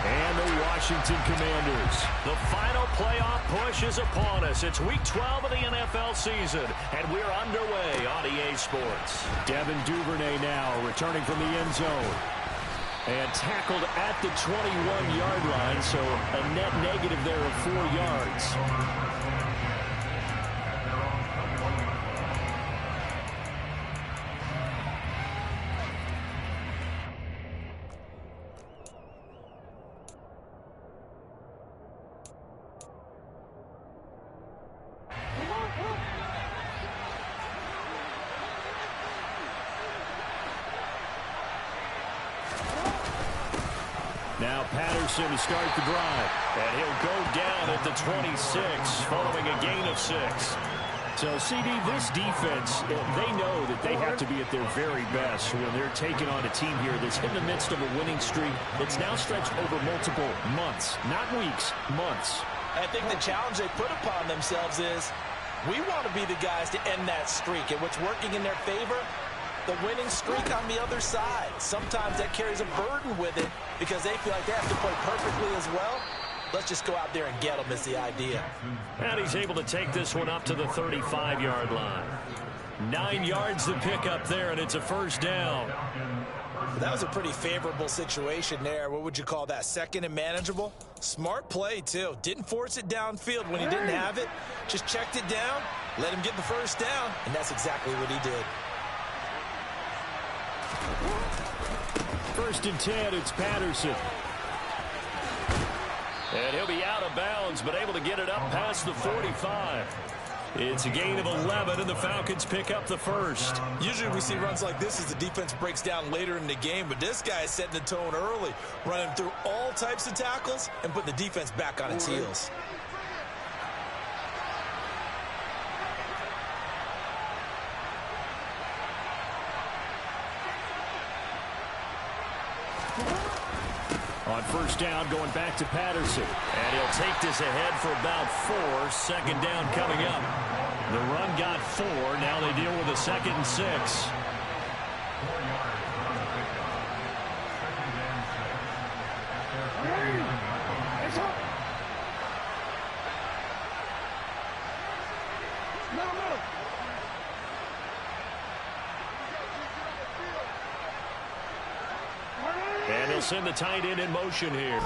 And the Washington Commanders. The final playoff push is upon us. It's Week 12 of the NFL season, and we're underway on EA Sports. Devin Duvernay now returning from the end zone. And tackled at the 21-yard line, so a net negative there of 4 yards. Now Patterson to start the drive. And he'll go down at the 26 following a gain of 6. So, CD, this defense, they know that they have to be at their very best when they're taking on a team here that's in the midst of a winning streak that's now stretched over multiple months, not weeks, months. I think the challenge they put upon themselves is we want to be the guys to end that streak. And what's working in their favor? The winning streak on the other side. Sometimes that carries a burden with it because they feel like they have to play perfectly as well. Let's just go out there and get them is the idea. And he's able to take this one up to the 35-yard line. 9 yards to pick up there, and it's a first down. That was a pretty favorable situation there. What would you call that? Second and manageable? Smart play, too. Didn't force it downfield when he didn't have it. Just checked it down, let him get the first down, and that's exactly what he did. First and 10, it's Patterson. And he'll be out of bounds, but able to get it up past the 45. It's a gain of 11, and the Falcons pick up the first. Usually we see runs like this as the defense breaks down later in the game, but this guy is setting the tone early, running through all types of tackles and putting the defense back on its heels. On first down, going back to Patterson. And he'll take this ahead for about 4. Second down coming up. The run got 4. Now they deal with a 2nd and 6. And he'll send the tight end in motion here.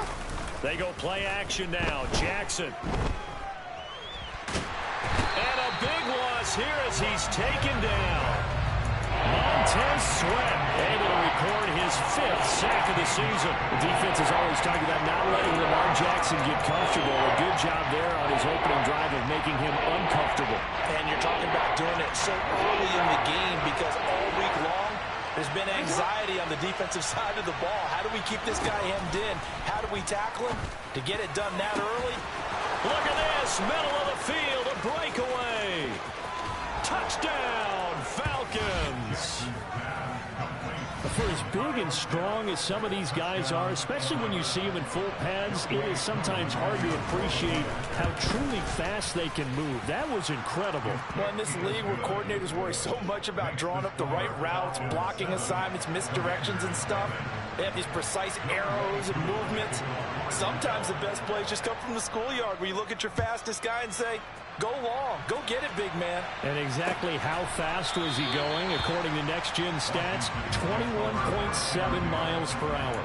They go play action now. Jackson. And a big loss here as he's taken down. Montez Sweat able to record his 5th sack of the season. The defense is always talking about not letting Lamar Jackson get comfortable. A good job there on his opening drive of making him uncomfortable. And you're talking about doing it so early in the game because all week long, there's been anxiety on the defensive side of the ball. How do we keep this guy hemmed in? How do we tackle him? To get it done that early? Look at this. Middle of the field. A breakaway. Touchdown, Falcons. For as big and strong as some of these guys are, especially when you see them in full pads, it is sometimes hard to appreciate how truly fast they can move. That was incredible. Well, in this league where coordinators worry so much about drawing up the right routes, blocking assignments, misdirections and stuff, they have these precise arrows and movements. Sometimes the best plays just come from the schoolyard where you look at your fastest guy and say, go long, go get it, big man. And exactly how fast was he going? According to Next Gen Stats, 21.7 miles per hour.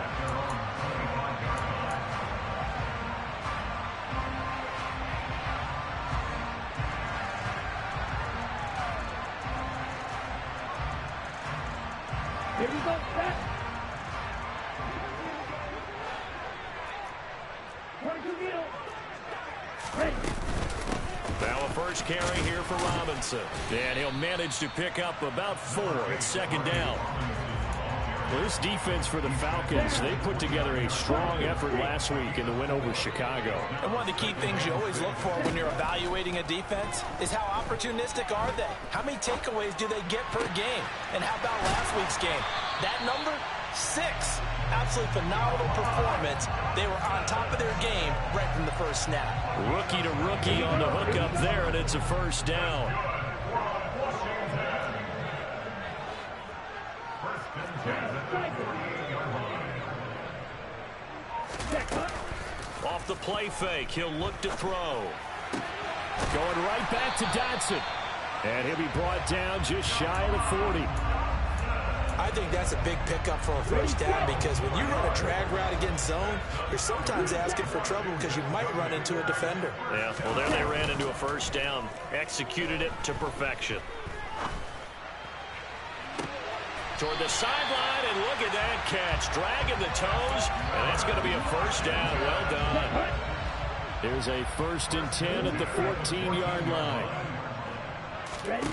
Here we go, back. 22 middle. Ready. Now a first carry here for Robinson. And he'll manage to pick up about 4. It's second down. Well, this defense for the Falcons, they put together a strong effort last week in the win over Chicago. And one of the key things you always look for when you're evaluating a defense is how opportunistic are they? How many takeaways do they get per game? And how about last week's game? That number? 6. Absolutely phenomenal performance. They were on top of their game right from the first snap. Rookie to rookie on the hook up there, and it's a first down. Check. off the play fake. He'll look to throw. Going right back to Dotson. And he'll be brought down just shy of the 40. I think that's a big pickup for a first down because when you run a drag route against zone, you're sometimes asking for trouble because you might run into a defender. Yeah, well, there they ran into a first down. Executed it to perfection. Toward the sideline, and look at that catch. Dragging the toes, and that's going to be a first down. Well done. There's a 1st and 10 at the 14-yard line. Ready?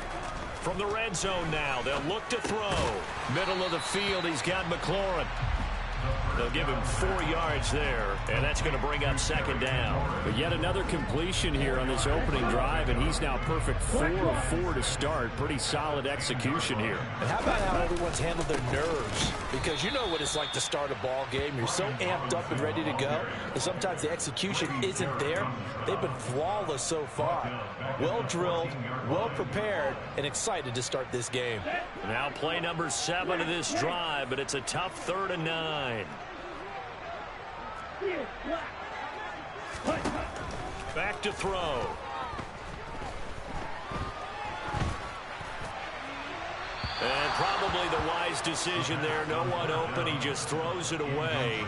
From the red zone now, they'll look to throw. Middle of the field, he's got McLaurin. They'll give him 4 yards there, and that's going to bring up 2nd down. But yet another completion here on this opening drive, and he's now perfect 4 of 4 to start. Pretty solid execution here. And how about how everyone's handled their nerves? Because you know what it's like to start a ball game. You're so amped up and ready to go, and sometimes the execution isn't there. They've been flawless so far. Well drilled, well prepared, and excited to start this game. Now play number 7 of this drive, but it's a tough 3rd and 9. Back to throw. And probably the wise decision there. No one open. He just throws it away.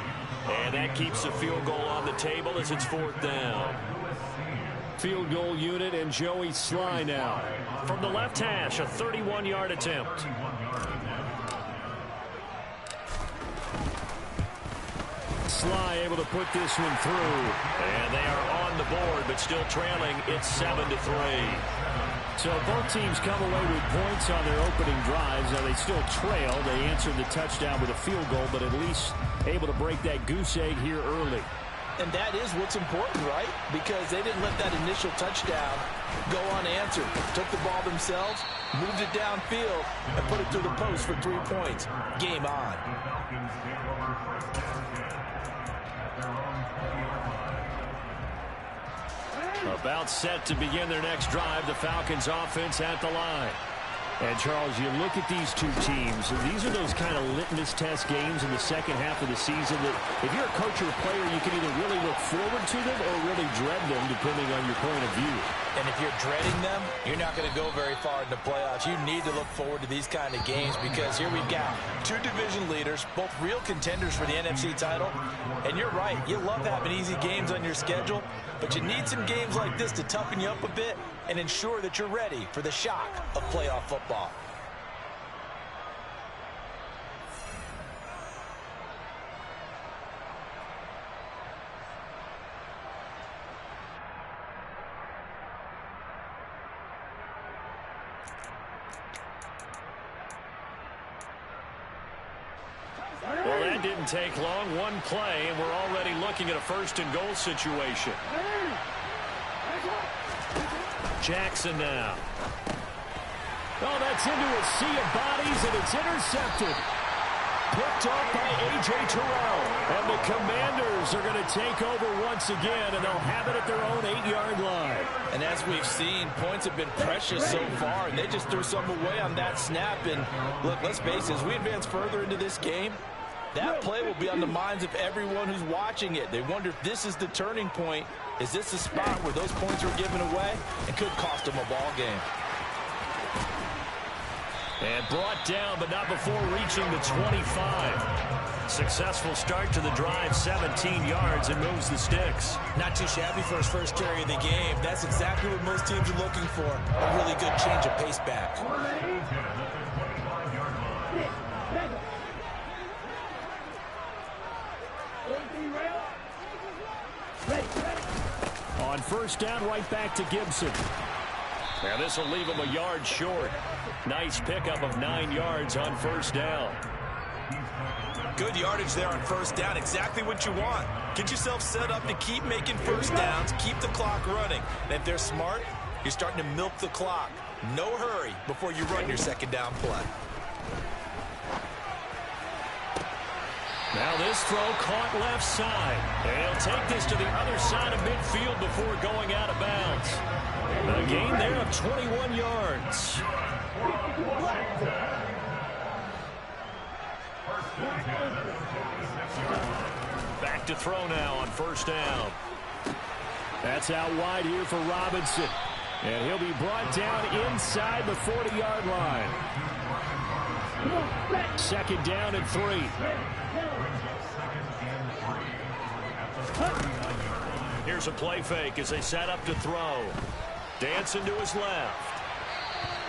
And that keeps the field goal on the table as it's 4th down. Field goal unit and Joey Sly now. From the left hash, a 31-yard attempt. Sly able to put this one through. And they are on the board, but still trailing. It's 7-3. So both teams come away with points on their opening drives. Now they still trail. They answered the touchdown with a field goal, but at least able to break that goose egg here early. And that is what's important, right? Because they didn't let that initial touchdown go unanswered. Took the ball themselves, moved it downfield, and put it through the post for 3 points. Game on. About set to begin their next drive. The Falcons offense at the line. And, Charles, you look at these two teams, these are those kind of litmus test games in the second half of the season that if you're a coach or a player, you can either really look forward to them or really dread them, depending on your point of view. And if you're dreading them, you're not going to go very far in the playoffs. You need to look forward to these kind of games because here we've got 2 division leaders, both real contenders for the NFC title. And you're right, you love having easy games on your schedule, but you need some games like this to toughen you up a bit and ensure that you're ready for the shock of playoff football. Well, that didn't take long. One play, and we're already looking at a 1st and goal situation. Jackson now. Oh, that's into a sea of bodies, and it's intercepted. Picked off by A.J. Terrell. And the Commanders are going to take over once again, and they'll have it at their own 8-yard line. And as we've seen, points have been precious so far, and they just threw some away on that snap. And look, let's face it, as we advance further into this game, that play will be on the minds of everyone who's watching it. They wonder if this is the turning point. Is this the spot where those points were given away? It could cost them a ball game. And brought down, but not before reaching the 25. Successful start to the drive, 17 yards, and moves the sticks. Not too shabby for his first carry of the game. That's exactly what most teams are looking for. A really good change of pace back. On 1st down, right back to Gibson. Now this will leave him a yard short. Nice pickup of 9 yards on 1st down. Good yardage there on 1st down. Exactly what you want. Get yourself set up to keep making 1st downs, keep the clock running. And if they're smart, you're starting to milk the clock. No hurry before you run your 2nd down play. Now this throw caught left side. And he'll take this to the other side of midfield before going out of bounds. A gain there of 21 yards. Back to throw now on 1st down. That's out wide here for Robinson. And he'll be brought down inside the 40-yard line. Second down and 3. Here's a play fake as they set up to throw. Dancing to his left.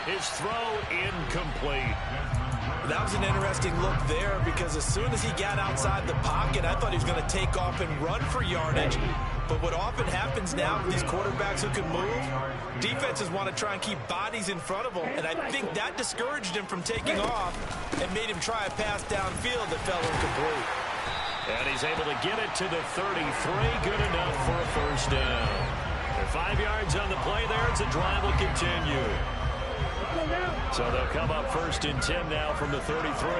His throw incomplete. That was an interesting look there because as soon as he got outside the pocket, I thought he was going to take off and run for yardage. But what often happens now with these quarterbacks who can move, defenses want to try and keep bodies in front of them, and I think that discouraged him from taking off and made him try a pass downfield that fell incomplete. And he's able to get it to the 33. Good enough for a first down. They're 5 yards on the play there as the drive will continue. So they'll come up 1st and 10 now from the 33.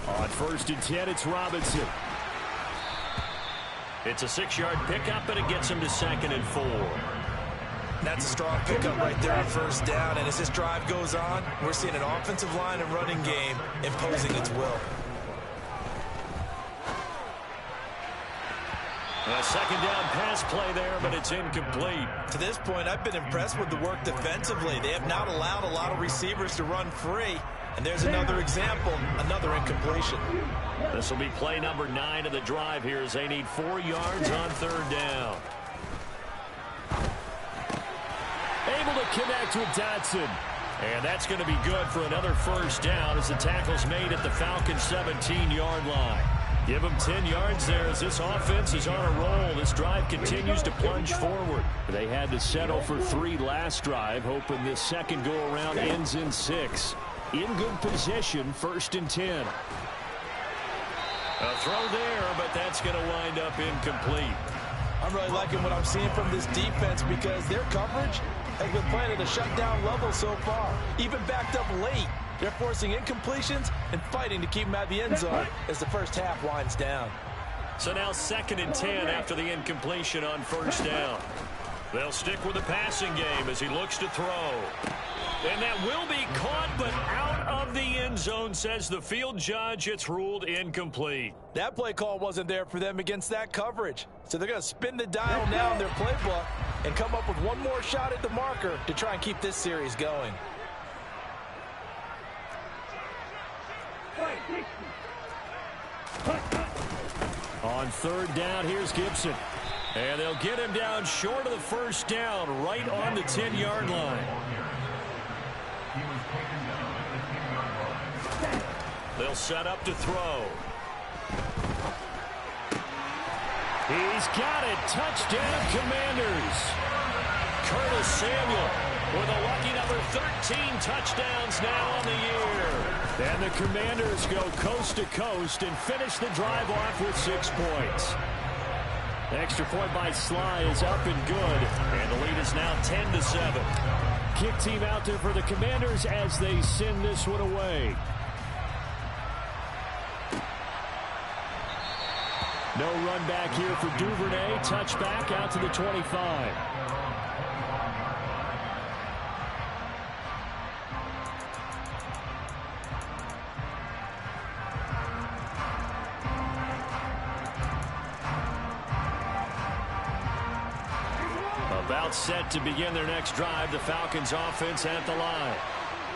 On 1st and 10, it's Robinson. It's a 6-yard pickup, and it gets him to 2nd and 4. That's a strong pickup right there on 1st down. And as this drive goes on, we're seeing an offensive line and running game imposing its will. A 2nd down pass play there, but it's incomplete. To this point, I've been impressed with the work defensively. They have not allowed a lot of receivers to run free. And there's another example, another incompletion. This will be play number 9 of the drive here as they need 4 yards on 3rd down. Able to connect with Dotson. And that's going to be good for another first down as the tackle's made at the Falcons' 17-yard line. Give them 10 yards there as this offense is on a roll. This drive continues to plunge forward. They had to settle for 3 last drive, hoping this second go-around ends in 6. In good position, 1st and 10. A throw there, but that's going to wind up incomplete. I'm really liking what I'm seeing from this defense because their coverage has been playing at a shutdown level so far. Even backed up late, they're forcing incompletions and fighting to keep them out of the end zone as the first half winds down. So now 2nd and 10 after the incompletion on 1st down. They'll stick with the passing game as he looks to throw. And that will be caught, but out of the end zone, says the field judge. It's ruled incomplete. That play call wasn't there for them against that coverage. So they're going to spin the dial now in their playbook and come up with one more shot at the marker to try and keep this series going. On 3rd down, here's Gibson. And they'll get him down short of the first down, right on the 10-yard line. They'll set up to throw. He's got it. Touchdown, Commanders. Curtis Samuel with a lucky number 13 touchdowns now on the year. And the Commanders go coast to coast and finish the drive off with 6 points. The extra point by Sly is up and good. And the lead is now 10-7. Kick team out there for the Commanders as they send this one away. No run back here for Duvernay. Touchback out to the 25. About set to begin their next drive, the Falcons offense at the line.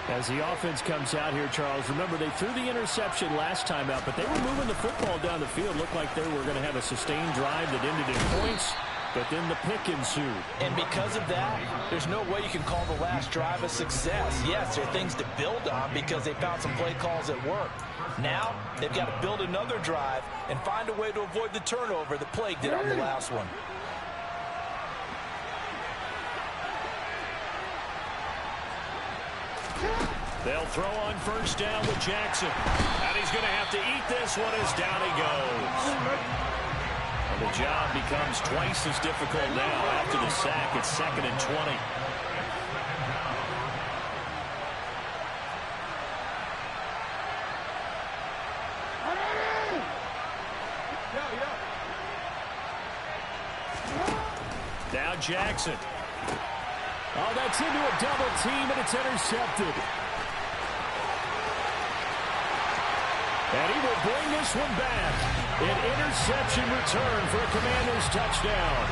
As the offense comes out here, Charles, remember they threw the interception last time out, but they were moving the football down the field. Looked like they were going to have a sustained drive that ended in points, but then the pick ensued. And because of that, there's no way you can call the last drive a success. Yes, there are things to build on because they found some play calls that work. Now, they've got to build another drive and find a way to avoid the turnover the plague did on the last one. They'll throw on first down with Jackson. And he's going to have to eat this one as down he goes. And the job becomes twice as difficult now after the sack. It's 2nd and 20. Now Jackson. Oh, that's into a double team, and it's intercepted. And he will bring this one back. An interception return for a Commanders touchdown.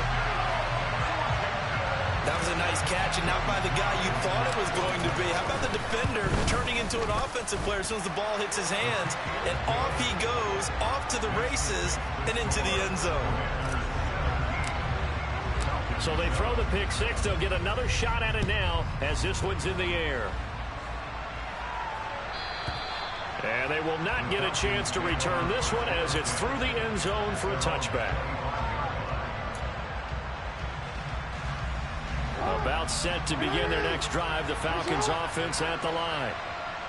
That was a nice catch, and not by the guy you thought it was going to be. How about the defender turning into an offensive player as soon as the ball hits his hands, and off he goes, off to the races, and into the end zone. So they throw the pick six. They'll get another shot at it now as this one's in the air. And they will not get a chance to return this one as it's through the end zone for a touchback. About set to begin their next drive. The Falcons offense at the line.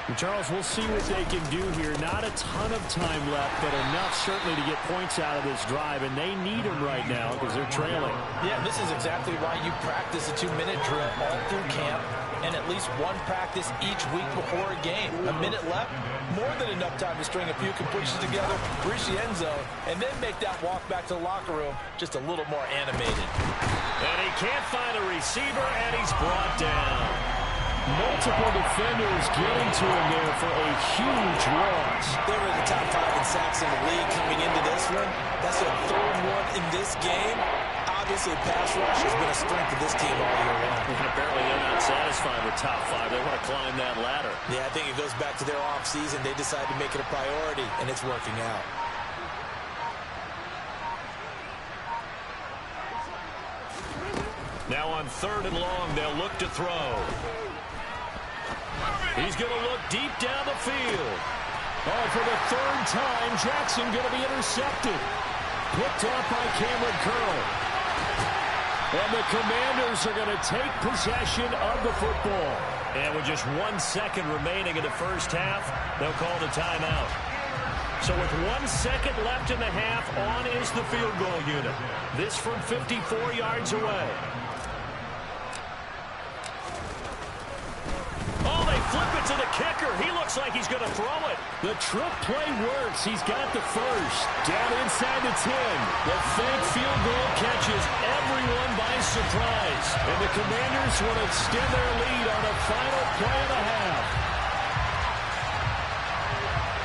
And Charles, we'll see what they can do here. Not a ton of time left, but enough certainly to get points out of this drive, and they need them right now because they're trailing. Yeah, this is exactly why you practice a 2-minute drill all through camp and at least one practice each week before a game. A minute left, more than enough time to string a few completions together, reach the end zone, and then make that walk back to the locker room just a little more animated. And he can't find a receiver, and he's brought down. Multiple defenders getting to him there for a huge loss. They were in the top 5 in sacks in the league coming into this one. That's their third one in this game. Obviously, pass rush has been a strength of this team all year long. And apparently they're not satisfied with top 5. They want to climb that ladder. Yeah, I think it goes back to their offseason. They decided to make it a priority, and it's working out. Now on 3rd and long, they'll look to throw. He's going to look deep down the field. Oh, for the 3rd time, Jackson going to be intercepted. Picked off by Cameron Curl. And the Commanders are going to take possession of the football. And with just 1 second remaining in the first half, they'll call the timeout. So with 1 second left in the half, on is the field goal unit. This from 54 yards away. Oh, they flip it to the kicker. He looks like he's going to throw it. The trick play works. He's got the first. Down inside the 10. The fake field goal catches everyone by surprise. And the Commanders will extend their lead on the final play of the half.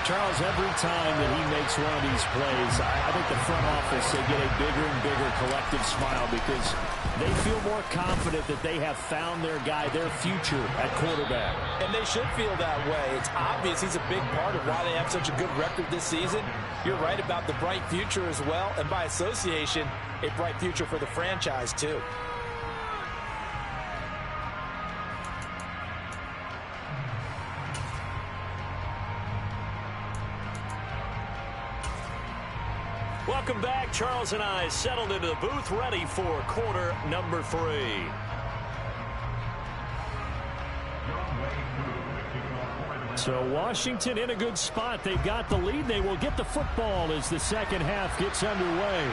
Charles, every time that he makes one of these plays, I think the front office, they get a bigger and bigger collective smile because they feel more confident that they have found their guy, their future at quarterback. And they should feel that way. It's obvious he's a big part of why they have such a good record this season. You're right about the bright future as well, and by association, a bright future for the franchise too. Welcome back. Charles and I settled into the booth, ready for quarter number 3. So Washington in a good spot. They've got the lead. They will get the football as the second half gets underway.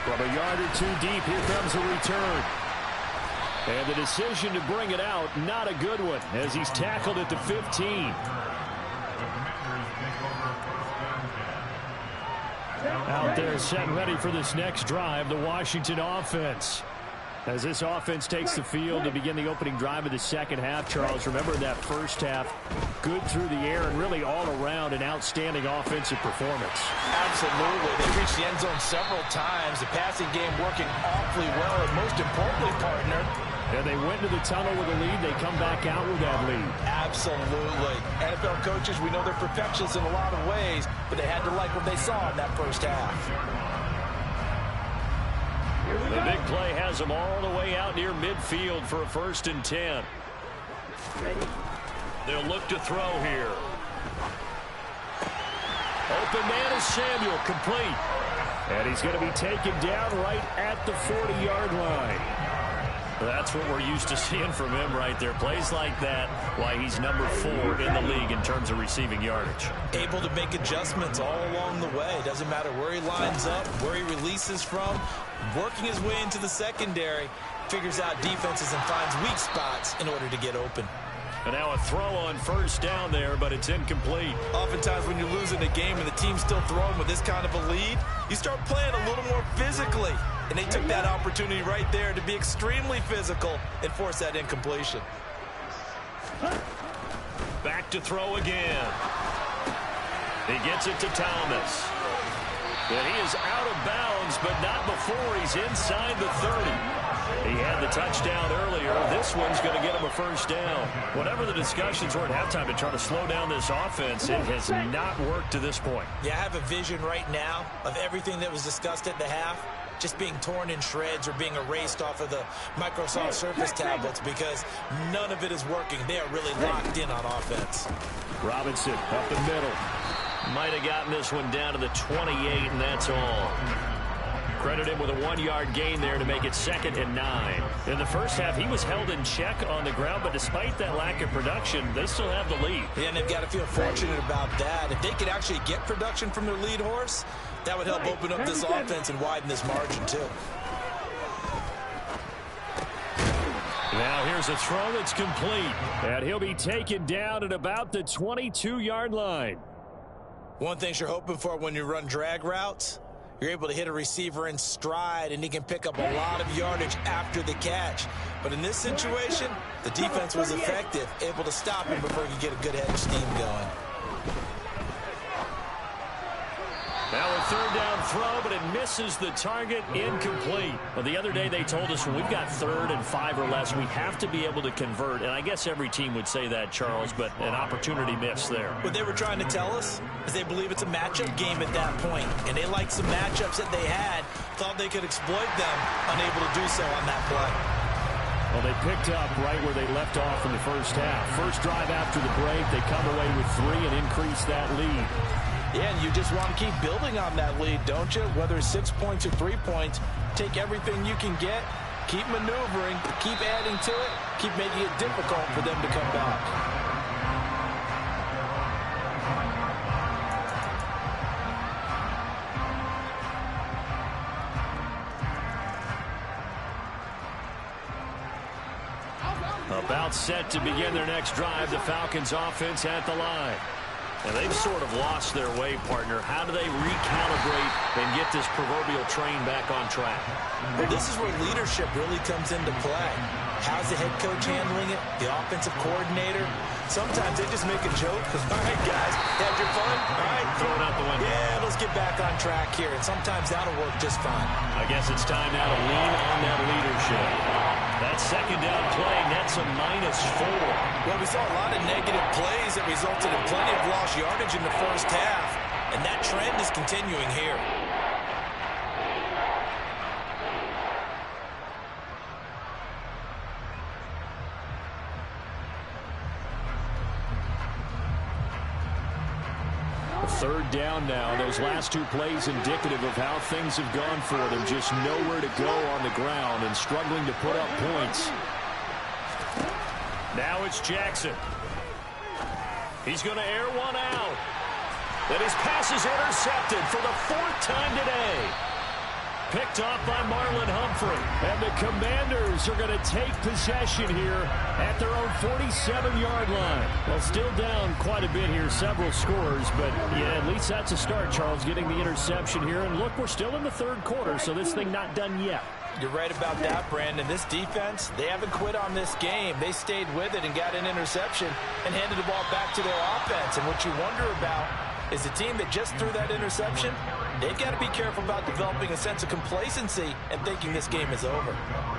From a yard or 2 deep, here comes a return. And the decision to bring it out, not a good one, as he's tackled at the 15. Out there set and ready for this next drive, the Washington offense. As this offense takes the field to begin the opening drive of the second half, Charles, remember that first half, good through the air and really all around an outstanding offensive performance. Absolutely. They reached the end zone several times. The passing game working awfully well, and most importantly, partner, and they went to the tunnel with a lead. They come back out with that lead. Absolutely. NFL coaches, we know they're perfectionists in a lot of ways, but they had to like what they saw in that first half. The big play has them all the way out near midfield for a 1st and 10. They'll look to throw here. Open man is Samuel, complete. And he's going to be taken down right at the 40-yard line. That's what we're used to seeing from him right there. Plays like that, why he's number 4 in the league in terms of receiving yardage. Able to make adjustments all along the way. Doesn't matter where he lines up, where he releases from. Working his way into the secondary, figures out defenses and finds weak spots in order to get open. And now a throw on 1st down there, but it's incomplete. Oftentimes when you're losing a game and the team's still throwing with this kind of a lead, you start playing a little more physically. And they took that opportunity right there to be extremely physical and force that incompletion. Back to throw again. He gets it to Thomas. And he is out of bounds, but not before he's inside the 30. He had the touchdown earlier. This one's going to get him a first down. Whatever the discussions were at halftime to try to slow down this offense, it has not worked to this point. Yeah, I have a vision right now of everything that was discussed at the half just being torn in shreds or being erased off of the Microsoft Surface tablets because none of it is working. They are really locked in on offense. Robinson up the middle. Might have gotten this one down to the 28, and that's all. Credit him with a 1-yard gain there to make it 2nd and 9. In the first half, he was held in check on the ground, but despite that lack of production, they still have the lead. Yeah, and they've got to feel fortunate about that. If they could actually get production from their lead horse, that would help open up this offense and widen this margin, too. Now here's a throw that's complete. And he'll be taken down at about the 22-yard line. One thing you're hoping for when you run drag routes, you're able to hit a receiver in stride, and he can pick up a lot of yardage after the catch. But in this situation, the defense was effective, able to stop him before he could get a good head of steam going. Now a 3rd down throw, but it misses the target, incomplete. Well, the other day they told us when we've got 3rd and 5 or less, we have to be able to convert. And I guess every team would say that, Charles, but an opportunity missed there. What they were trying to tell us is they believe it's a matchup game at that point. And they liked some matchups that they had, thought they could exploit them, unable to do so on that play. Well, they picked up right where they left off in the first half. First drive after the break, they come away with 3 and increase that lead. Yeah, and you just want to keep building on that lead, don't you? Whether it's 6 points or 3 points, take everything you can get, keep maneuvering, keep adding to it, keep making it difficult for them to come back. About set to begin their next drive, the Falcons offense at the line. And they've sort of lost their way, partner. How do they recalibrate and get this proverbial train back on track? Well, this is where leadership really comes into play. How's the head coach handling it? The offensive coordinator? Sometimes they just make a joke. All right, guys, had your fun? All right, throw it out the window. Yeah, let's get back on track here. And sometimes that'll work just fine. I guess it's time now to lean on that leadership. That 2nd down play nets a -4. Well, we saw a lot of negative plays that resulted in plenty of lost yardage in the first half, and that trend is continuing here. Third down now. Those last 2 plays indicative of how things have gone for them. Just nowhere to go on the ground and struggling to put up points. Now it's Jackson. He's going to air one out. And his pass is intercepted for the 4th time today. Picked off by Marlon Humphrey. And the Commanders are going to take possession here at their own 47-yard line. Well, still down quite a bit here, several scores, but yeah, at least that's a start, Charles, getting the interception here. And look, we're still in the 3rd quarter, so this thing not done yet. You're right about that, Brandon. This defense, they haven't quit on this game. They stayed with it and got an interception and handed the ball back to their offense. And what you wonder about is the team that just threw that interception, they've got to be careful about developing a sense of complacency and thinking this game is over.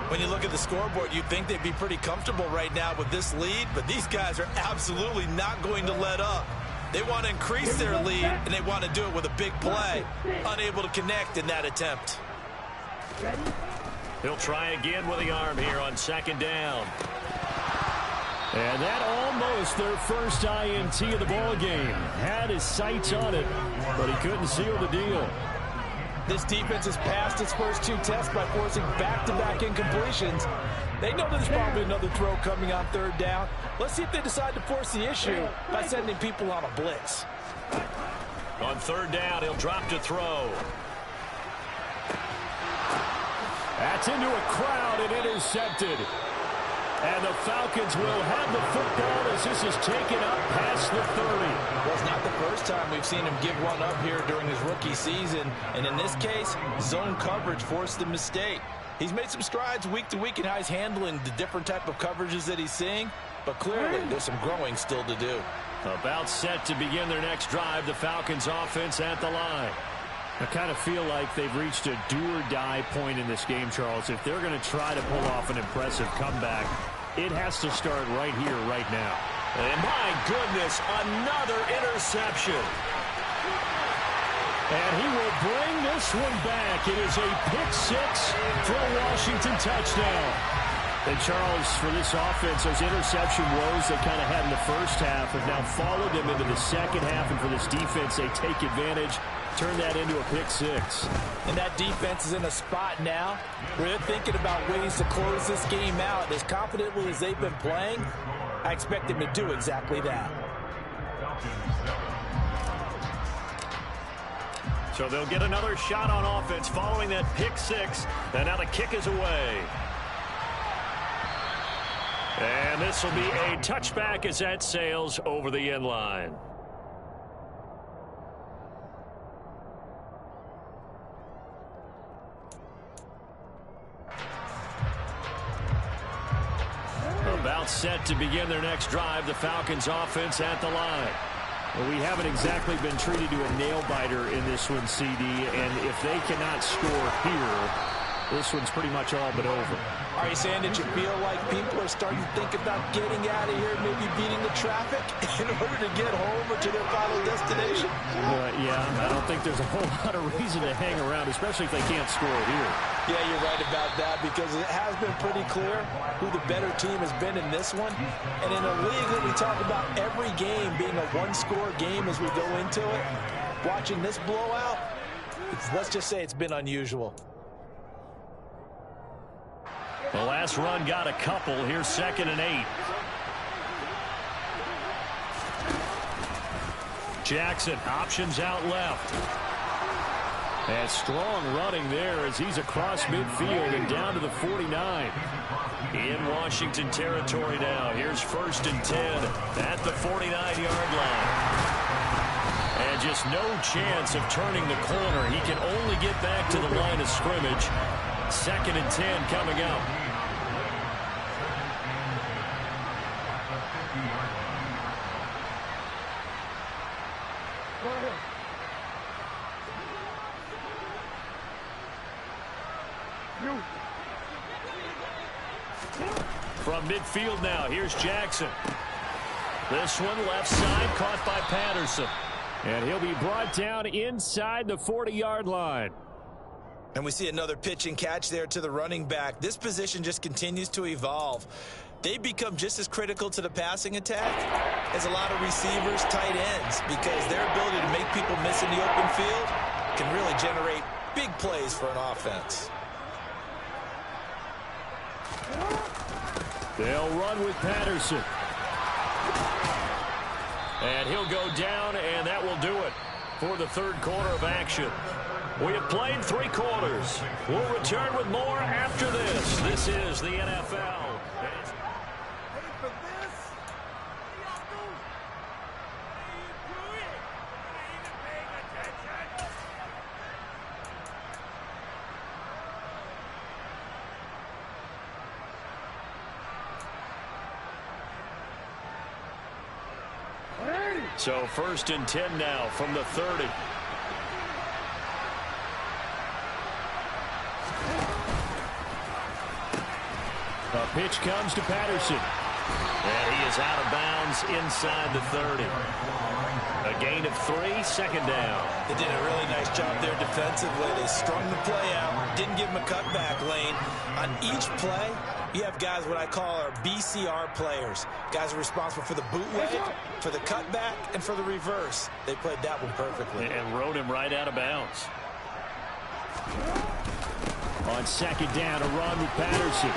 When you look at the scoreboard, you'd think they'd be pretty comfortable right now with this lead, but these guys are absolutely not going to let up. They want to increase their lead, and they want to do it with a big play. Unable to connect in that attempt. He'll try again with the arm here on 2nd down. And that almost their first INT of the ball game. Had his sights on it, but he couldn't seal the deal. This defense has passed its first 2 tests by forcing back-to-back incompletions. They know there's probably another throw coming on 3rd down. Let's see if they decide to force the issue by sending people on a blitz. On 3rd down, he'll drop to throw. That's into a crowd and intercepted. And the Falcons will have the football as this is taken up past the 30. Well, it's not the first time we've seen him give one up here during his rookie season. And in this case, zone coverage forced the mistake. He's made some strides week to week in how he's handling the different type of coverages that he's seeing. But clearly, there's some growing still to do. About set to begin their next drive, the Falcons offense at the line. I kind of feel like they've reached a do-or-die point in this game, Charles. If they're going to try to pull off an impressive comeback, it has to start right here, right now. And my goodness, another interception. And he will bring this one back. It is a pick six for a Washington touchdown. And Charles, for this offense, those interception woes they kind of had in the first half have now followed them into the second half. And for this defense, they take advantage, turn that into a pick six. And that defense is in a spot now where they're thinking about ways to close this game out. As confidently as they've been playing, I expect them to do exactly that. So they'll get another shot on offense following that pick six. And now the kick is away. And this will be a touchback as that sails over the end line. About set to begin their next drive, the Falcons offense at the line. Well, we haven't exactly been treated to a nail-biter in this one, CD, and if they cannot score here, this one's pretty much all but over. Are you saying that you feel like people are starting to think about getting out of here, maybe beating the traffic in order to get home or to their final destination? Yeah, I don't think there's a whole lot of reason to hang around, especially if they can't score here. Yeah, you're right about that because it has been pretty clear who the better team has been in this one. And in a league that we talk about every game being a one-score game as we go into it, watching this blowout, let's just say it's been unusual. The last run got a couple. Here's 2nd and 8. Jackson options out left. And strong running there as he's across midfield and down to the 49. In Washington territory now. Here's 1st and 10 at the 49-yard line. And just no chance of turning the corner. He can only get back to the line of scrimmage. 2nd and 10 coming up. From midfield now, here's Jackson. This one left side, caught by Patterson. And he'll be brought down inside the 40-yard line. And we see another pitch and catch there to the running back. This position just continues to evolve. They become just as critical to the passing attack as a lot of receivers, tight ends, because their ability to make people miss in the open field can really generate big plays for an offense. They'll run with Patterson. And he'll go down, and that will do it for the 3rd quarter of action. We have played 3 quarters. We'll return with more after this. This is the NFL. So 1st and 10 now from the 30. A pitch comes to Patterson. And he is out of bounds inside the 30. A gain of 3, 2nd down. They did a really nice job there defensively. They strung the play out, didn't give him a cutback lane. On each play, you have guys what I call our BCR players. Guys are responsible for the bootleg, for the cutback, and for the reverse. They played that one perfectly. And rode him right out of bounds. On 2nd down, a run with Patterson.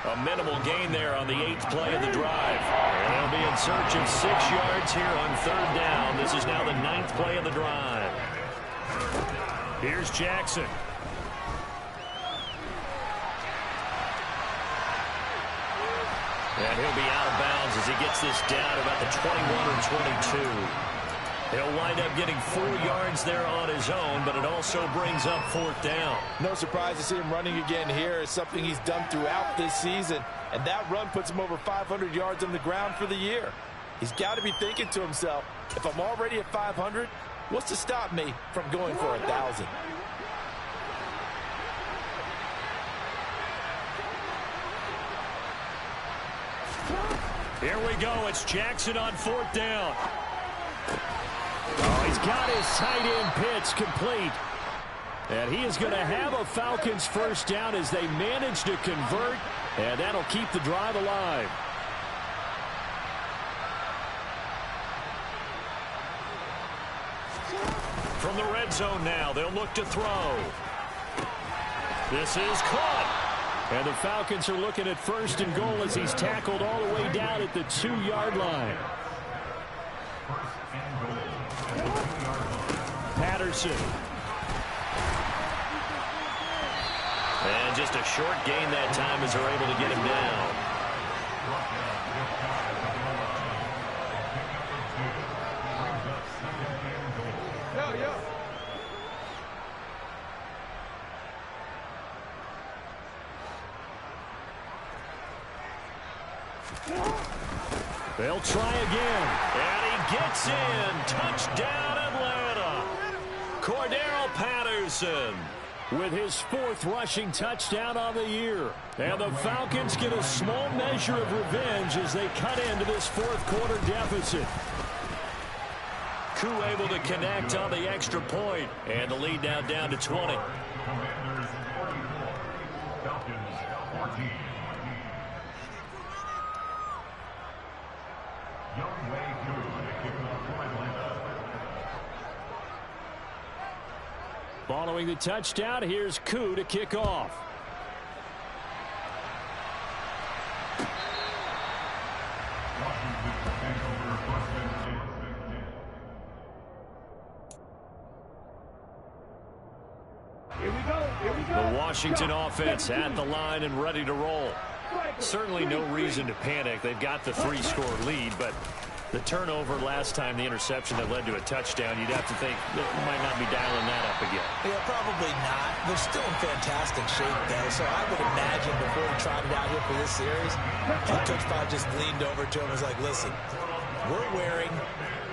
A minimal gain there on the 8th play of the drive. And they'll be in search of 6 yards here on 3rd down. This is now the 9th play of the drive. Here's Jackson. And he'll be out of bounds as he gets this down about the 21 or 22. He'll wind up getting 4 yards there on his own, but it also brings up 4th down. No surprise to see him running again here. It's something he's done throughout this season, and that run puts him over 500 yards on the ground for the year. He's got to be thinking to himself, if I'm already at 500, what's to stop me from going for 1,000? Here we go. It's Jackson on 4th down. Oh, he's got his tight end pitch complete. And he is going to have a Falcons 1st down as they manage to convert. And that'll keep the drive alive. From the red zone now, they'll look to throw. This is caught. And the Falcons are looking at 1st and goal as he's tackled all the way down at the 2-yard line. Patterson. And just a short gain that time as they're able to get him down. They'll try again. And he gets in. Touchdown, Atlanta. Cordero Patterson with his 4th rushing touchdown on the year. And the Falcons get a small measure of revenge as they cut into this 4th quarter deficit. Koo able to connect on the extra point. And the lead now down to 20. Following the touchdown, here's Koo to kick off. Here we go. The Washington offense at the line and ready to roll. Certainly no reason to panic. They've got the 3-score lead, but the turnover last time, the interception that led to a touchdown, you'd have to think they might not be dialing that up again. Yeah, probably not. They're still in fantastic shape, though, so I would imagine before he trotted out here for this series, the coach probably just leaned over to him and was like, listen, we're wearing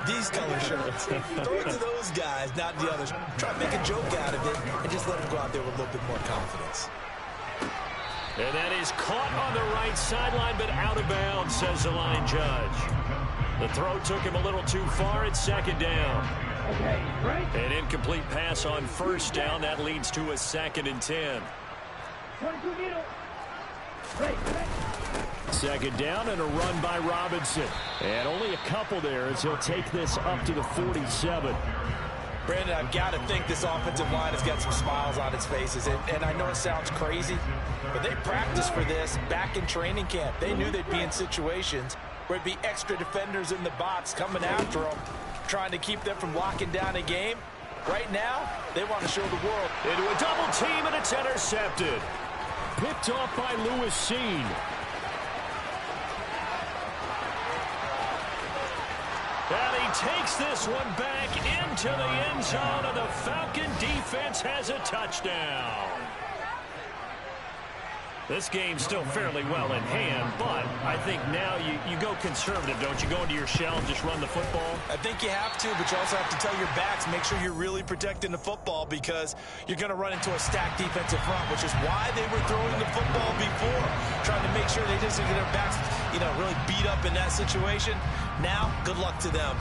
these color shirts. Throw it to those guys, not the others. Try to make a joke out of it and just let them go out there with a little bit more confidence. And that is caught on the right sideline, but out of bounds, says the line judge. The throw took him a little too far. It's 2nd down. Okay, right. An incomplete pass on 1st down. That leads to a 2nd and 10. 22 needle. Right. 2nd down and a run by Robinson. And only a couple there as he'll take this up to the 47. Brandon, I've got to think this offensive line has got some smiles on its faces. And I know it sounds crazy, but they practiced for this back in training camp. They knew they'd be in situations where it'd be extra defenders in the box coming after them, trying to keep them from locking down a game. Right now, they want to show the world. Into a double team, and it's intercepted. Picked off by Lewis Cine. And he takes this one back into the end zone, and the Falcon defense has a touchdown. This game's still fairly well in hand, but I think now you go conservative, don't you? Go into your shell and just run the football? I think you have to, but you also have to tell your backs, make sure you're really protecting the football because you're going to run into a stacked defensive front, which is why they were throwing the football before, trying to make sure they just get their backs, really beat up in that situation. Now, good luck to them.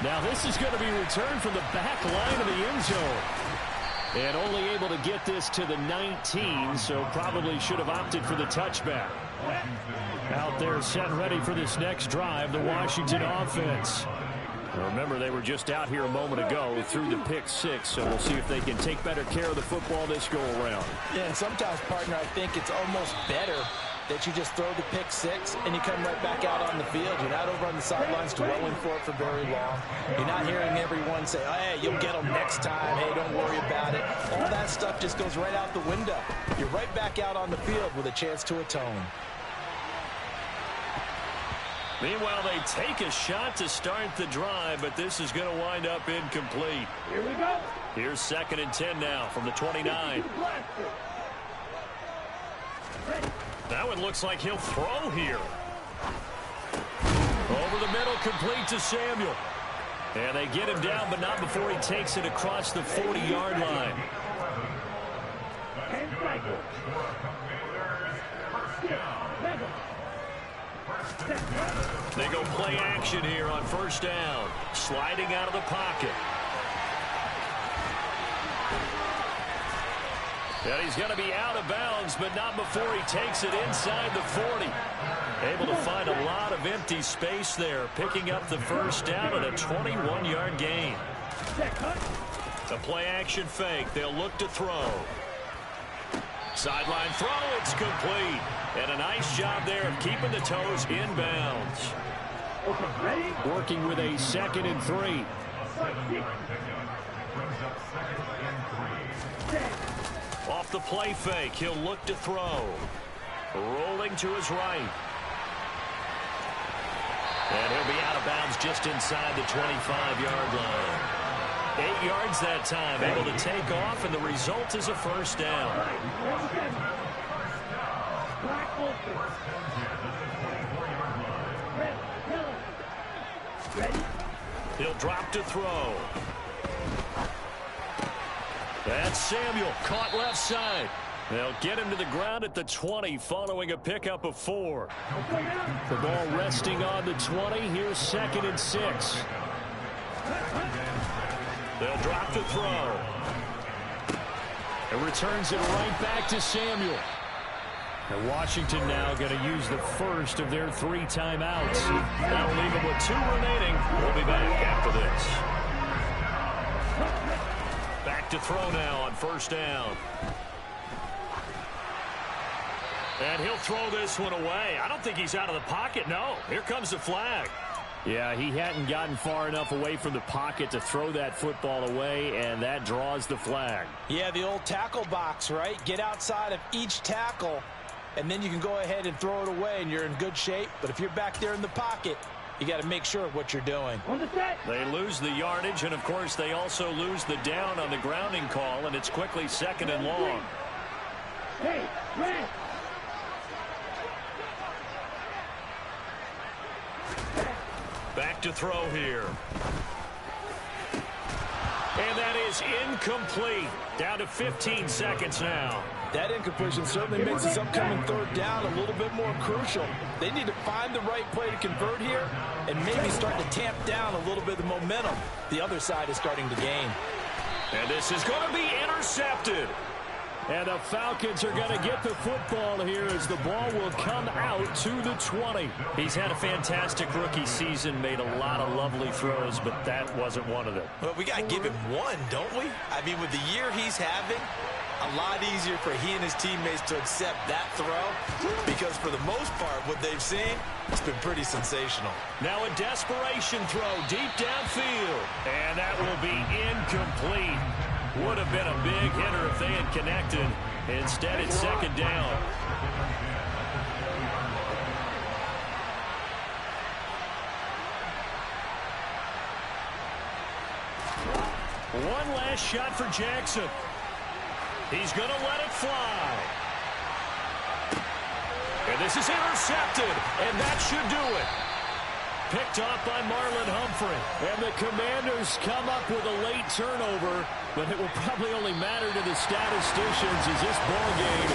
Now this is going to be returned from the back line of the end zone. And only able to get this to the 19, so probably should have opted for the touchback. Out there set ready for this next drive, the Washington offense. Remember, they were just out here a moment ago through the pick 6, so we'll see if they can take better care of the football this go-around. Yeah, and sometimes, partner, I think it's almost better that you just throw the pick 6 and you come right back out on the field. You're not over on the sidelines dwelling for it for very long. You're not hearing everyone say, oh, hey, you'll get them next time. Hey, don't worry about it. All that stuff just goes right out the window. You're right back out on the field with a chance to atone. Meanwhile, they take a shot to start the drive, but this is going to wind up incomplete. Here we go. Here's 2nd and 10 now from the 29. That one looks like he'll throw here. Over the middle, complete to Samuel. And they get him down, but not before he takes it across the 40-yard line. They go play action here on 1st down. Sliding out of the pocket. And he's going to be out of bounds, but not before he takes it inside the 40. Able to find a lot of empty space there, picking up the 1st down and a 21-yard gain. A play-action fake. They'll look to throw. Sideline throw. It's complete. And a nice job there of keeping the toes inbounds. Working with a 2nd and 3. Off the play fake, he'll look to throw. Rolling to his right. And he'll be out of bounds just inside the 25-yard line. 8 yards that time, able to take off, and the result is a 1st down. He'll drop to throw. That's Samuel, caught left side. They'll get him to the ground at the 20 following a pickup of 4. The ball resting on the 20. Here's 2nd and 6. They'll drop the throw. And returns it right back to Samuel. And Washington now going to use the first of their 3 timeouts. That'll leave them with 2 remaining. We'll be back after this. Back to throw now on 1st down. And he'll throw this one away. I don't think he's out of the pocket. No, here comes the flag. Yeah, he hadn't gotten far enough away from the pocket to throw that football away, and that draws the flag. Yeah, the old tackle box, right? Get outside of each tackle, and then you can go ahead and throw it away, and you're in good shape. But if you're back there in the pocket, you got to make sure of what you're doing. They lose the yardage, and, of course, they also lose the down on the grounding call, and it's quickly 2nd and long. Hey, Red. Back to throw here. And that is incomplete. Down to 15 seconds now. That incompletion certainly makes this upcoming 3rd down a little bit more crucial. They need to find the right play to convert here and maybe start to tamp down a little bit of the momentum the other side is starting to gain. And this is going to be intercepted. And the Falcons are going to get the football here as the ball will come out to the 20. He's had a fantastic rookie season, made a lot of lovely throws, but that wasn't one of them. Well, we got to give him one, don't we? I mean, with the year he's having, a lot easier for he and his teammates to accept that throw because for the most part, what they've seen, it's been pretty sensational. Now a desperation throw deep downfield, and that will be incomplete. Would have been a big hitter if they had connected. Instead, it's 2nd down. One last shot for Jackson. He's going to let it fly. And this is intercepted, and that should do it. Picked off by Marlon Humphrey. And the Commanders come up with a late turnover, but it will probably only matter to the statisticians as this ball game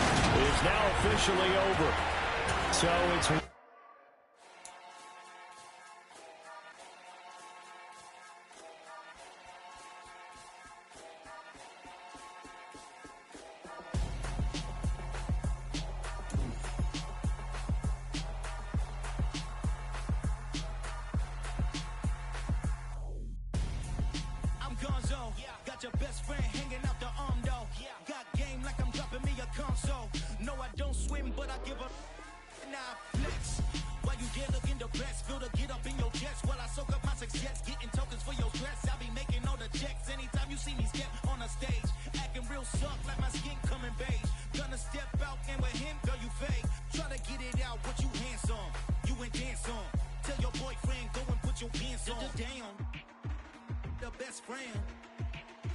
is now officially over. So it's... No, I don't swim, but I give up. Now flex.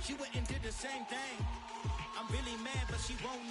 She went and did the same thing. I'm really mad, but she won't